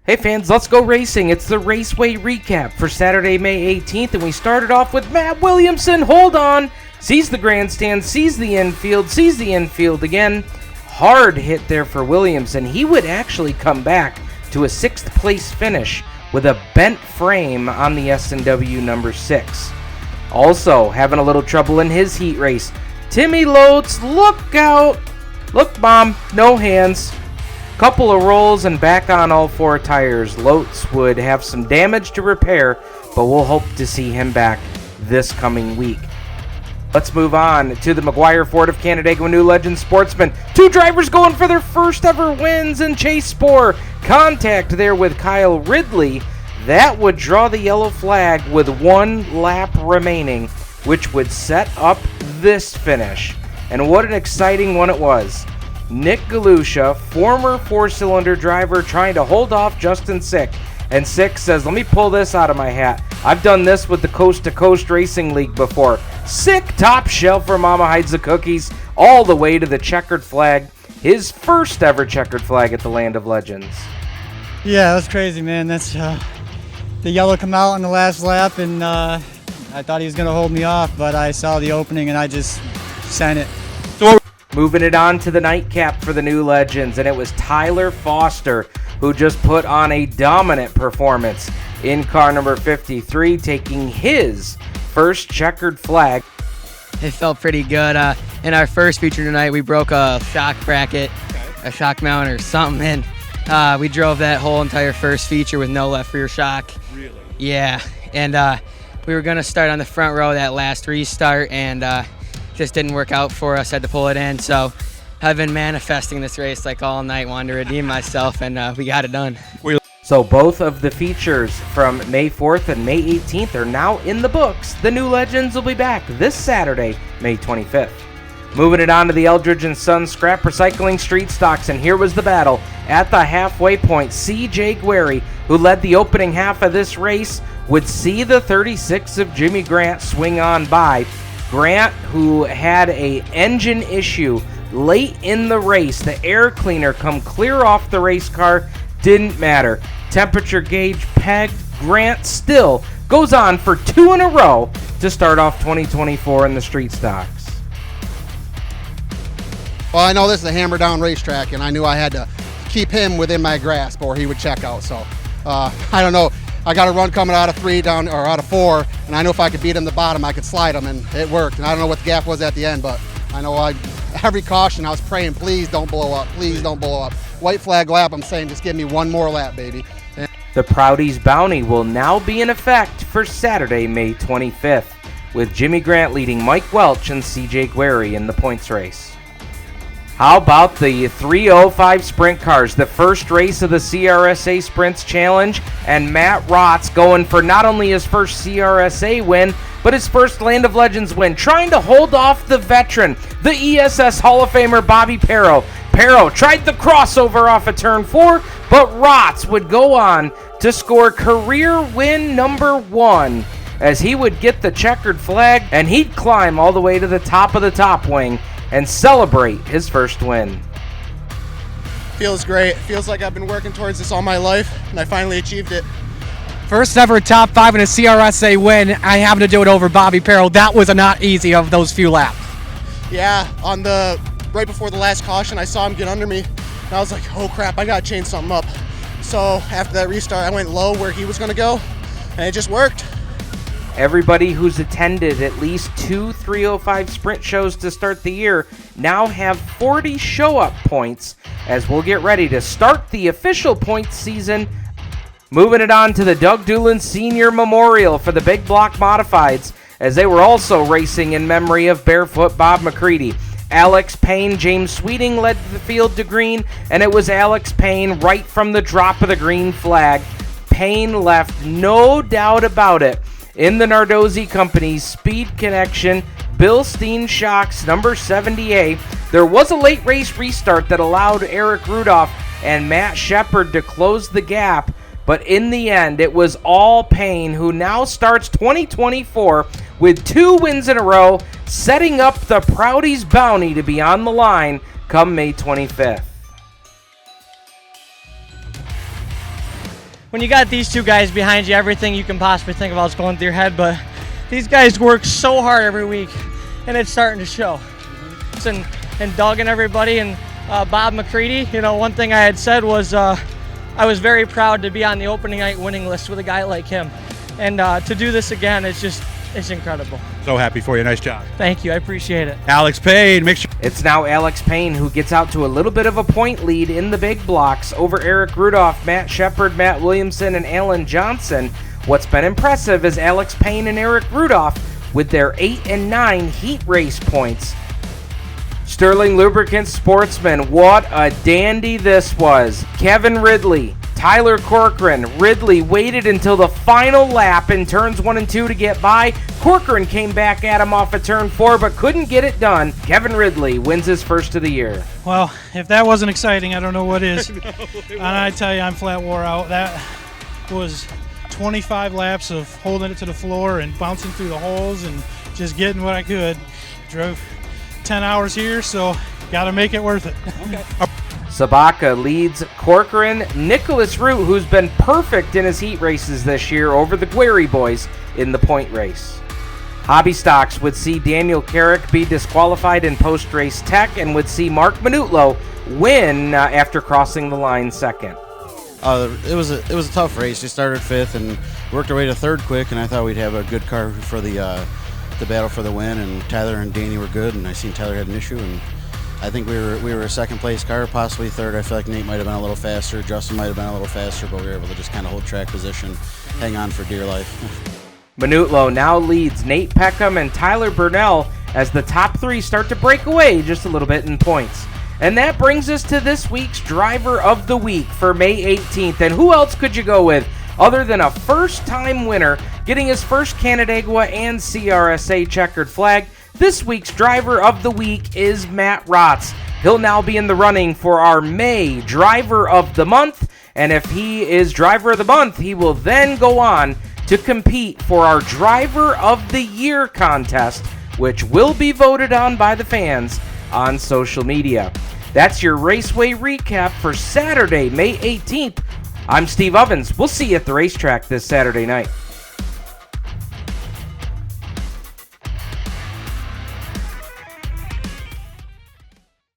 Hey fans, let's go racing. It's the Raceway Recap for Saturday, May 18th, and we started off with Matt Williamson. Hold on. Sees the grandstand, sees the infield again. Hard hit there for Williamson. He would actually come back to a 6th place finish with a bent frame on the S&W number 6. Also having a little trouble in his heat race. Timmy Loates, look out. Look, Mom, no hands. Couple of rolls and back on all 4 tires. Loates would have some damage to repair, but we'll hope to see him back this coming week. Let's move on to the McGuire Ford of Canandaigua New Legend Sportsman. 2 drivers going for their first ever wins in Chase Spore. Contact there with Kyle Ridley. That would draw the yellow flag with 1 lap remaining, which would set up this finish. And what an exciting one it was. Nick Galusha, former 4-cylinder driver, trying to hold off Justin Sick. And Sick says, let me pull this out of my hat. I've done this with the Coast to Coast Racing League before. Sick top shelf for Mama Hides the Cookies, all the way to the checkered flag. His first ever checkered flag at the Land of Legends. Yeah, that's crazy, man. That's the yellow come out on the last lap, and I thought he was going to hold me off, but I saw the opening and I just sent it. Moving it on to the nightcap for the New Legends, and it was Tyler Foster who just put on a dominant performance in car number 53, taking his first checkered flag. It felt pretty good. In our first feature tonight, we broke a shock bracket, a shock mount or something, and we drove that whole entire first feature with no left rear shock. Really? Yeah, and we were going to start on the front row that last restart, and just didn't work out for us. Had to pull it in. So I've been manifesting this race like all night, wanting to redeem myself, and we got it done. So both of the features from May 4th and May 18th are now in the books. The New Legends will be back this Saturday, May 25th. Moving it on to the Eldridge & Sons Scrap Recycling Street Stocks, and here was the battle. At the halfway point, C.J. Guerry, who led the opening half of this race, would see the 36 of Jimmy Grant swing on by. Grant, who had a engine issue late in the race, the air cleaner come clear off the race car, didn't matter. Temperature gauge pegged, Grant still goes on for 2 in a row to start off 2024 in the street stocks. Well, I know this is a hammer-down racetrack, and I knew I had to keep him within my grasp or he would check out. So, I don't know. I got a run coming out of 3 down or out of 4, and I know if I could beat him the bottom, I could slide him, and it worked. And I don't know what the gap was at the end, but I know every caution I was praying, please don't blow up, please don't blow up. White flag lap, I'm saying just give me 1 more lap, baby. The Prouties bounty will now be in effect for Saturday, May 25th, with Jimmy Grant leading Mike Welch and C.J. Guerry in the points race. How about the 305 sprint cars, the first race of the CRSA Sprints Challenge, and Matt Rotz going for not only his first CRSA win, but his first Land of Legends win, trying to hold off the veteran, the ESS Hall of Famer Bobby Perro. Perro tried the crossover off of turn 4, but Rotz would go on to score career win number 1, as he would get the checkered flag, and he'd climb all the way to the top of the top wing and celebrate his first win. Feels great. Feels like I've been working towards this all my life, and I finally achieved it. First ever top 5 in a CRSA win. I happen to do it over Bobby Perro. That was not easy of those few laps. Yeah, right before the last caution, I saw him get under me, and I was like, oh crap, I gotta change something up. So after that restart, I went low where he was gonna go, and it just worked. Everybody who's attended at least 2 305 sprint shows to start the year now have 40 show-up points, as we'll get ready to start the official points season. Moving it on to the Doug Doolin Senior Memorial for the Big Block Modifieds, as they were also racing in memory of Barefoot Bob McCready. Alex Payne, James Sweeting led the field to green, and it was Alex Payne right from the drop of the green flag. Payne left, no doubt about it, in the Nardozzi Company's Speed Connection Bilstein Shocks number 70A. There was a late race restart that allowed Eric Rudolph and Matt Shepard to close the gap, but in the end it was all Payne, who now starts 2024 with 2 wins in a row, setting up the Prouties bounty to be on the line come May 25th. when you got these two guys behind you, everything you can possibly think about is going through your head. But these guys work so hard every week, and it's starting to show. And Doug and everybody, and Bob McCready, one thing I had said was I was very proud to be on the opening night winning list with a guy like him. And to do this again, it's incredible. So happy for you. Nice job. Thank you. I appreciate it. Alex Payne, make sure. It's now Alex Payne who gets out to a little bit of a point lead in the big blocks over Eric Rudolph, Matt Shepard, Matt Williamson, and Alan Johnson. What's been impressive is Alex Payne and Eric Rudolph with their 8 and 9 heat race points. Sterling Lubricants Sportsman, what a dandy this was. Kevin Ridley, Tyler Corcoran. Ridley waited until the final lap in turns 1 and 2 to get by. Corcoran came back at him off of turn 4 but couldn't get it done. Kevin Ridley wins his first of the year. Well, if that wasn't exciting, I don't know what is. And I tell you, I'm flat wore out. That was 25 laps of holding it to the floor and bouncing through the holes and just getting what I could. Drove 10 hours here, so got to make it worth it. Okay. Sabaka leads Corcoran. Nicholas Root, who's been perfect in his heat races this year over the Gueri boys in the point race. Hobby Stocks would see Daniel Carrick be disqualified in post-race tech and would see Mark Minutlo win after crossing the line second. It was a tough race. We started 5th and worked our way to 3rd quick, and I thought we'd have a good car for the battle for the win. And Tyler and Danny were good, and I seen Tyler had an issue, and I think we were a 2nd place car, possibly 3rd. I feel like Nate might have been a little faster, Justin might have been a little faster, but we were able to just kind of hold track position, hang on for dear life. Minutlo now leads Nate Peckham and Tyler Burnell as the top 3 start to break away just a little bit in points. And that brings us to this week's Driver of the Week for May 18th. And who else could you go with other than a first-time winner getting his first Canandaigua and CRSA checkered flag? This week's Driver of the Week is Matt Rotz. He'll now be in the running for our May Driver of the Month. And if he is Driver of the Month, he will then go on to compete for our Driver of the Year contest, which will be voted on by the fans on social media. That's your Raceway Recap for Saturday, May 18th. I'm Steve Ovens. We'll see you at the racetrack this Saturday night.